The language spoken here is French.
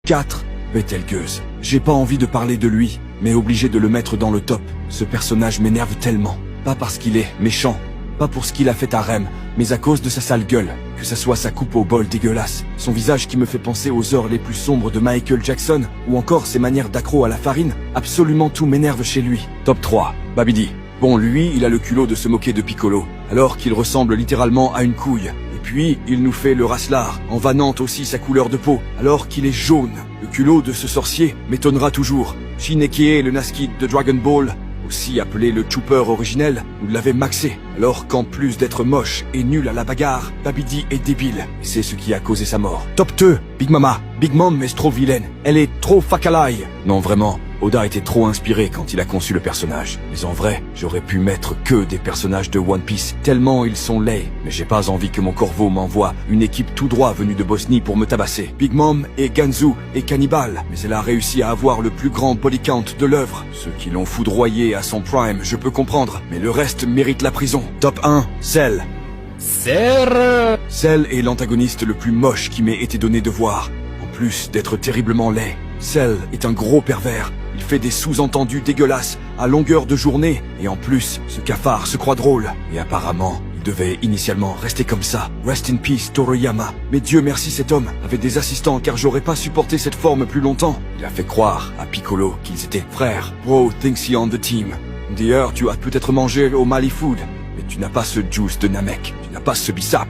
4. Betelgeuse. J'ai pas envie de parler de lui, mais obligé de le mettre dans le top. Ce personnage m'énerve tellement. Pas parce qu'il est méchant, pas pour ce qu'il a fait à Rem, mais à cause de sa sale gueule. Que ça soit sa coupe au bol dégueulasse, son visage qui me fait penser aux heures les plus sombres de Michael Jackson, ou encore ses manières d'accro à la farine, absolument tout m'énerve chez lui. Top 3. Babidi. Bon, lui, il a le culot de se moquer de Piccolo, alors qu'il ressemble littéralement à une couille. Et puis, il nous fait le raslard, en vannant aussi sa couleur de peau, alors qu'il est jaune. Le culot de ce sorcier m'étonnera toujours. Shinekeye, le Naskid de Dragon Ball, aussi appelé le Chooper originel, nous l'avait maxé, alors qu'en plus d'être moche et nul à la bagarre, Babidi est débile, et c'est ce qui a causé sa mort. Top 2, Big Mama. Big Mom est trop vilaine, elle est trop facalaï. Non vraiment, Oda était trop inspiré quand il a conçu le personnage. Mais en vrai, j'aurais pu mettre que des personnages de One Piece, tellement ils sont laids. Mais j'ai pas envie que mon corbeau m'envoie une équipe tout droit venue de Bosnie pour me tabasser. Big Mom et Ganzu est cannibale, mais elle a réussi à avoir le plus grand body count de l'œuvre. Ceux qui l'ont foudroyé à son prime, je peux comprendre, mais le reste mérite la prison. Top 1, Cell. Cell est l'antagoniste le plus moche qui m'ait été donné de voir. En plus d'être terriblement laid, Cell est un gros pervers. Il fait des sous-entendus dégueulasses à longueur de journée, et en plus, ce cafard se croit drôle. Et apparemment, il devait initialement rester comme ça. Rest in peace, Toriyama. Mais Dieu merci, cet homme avait des assistants, car j'aurais pas supporté cette forme plus longtemps. Il a fait croire à Piccolo qu'ils étaient frères. Bro thinks he on the team. D'ailleurs, tu as peut-être mangé au Mali Food, mais tu n'as pas ce juice de Namek. Tu n'as pas ce bisap.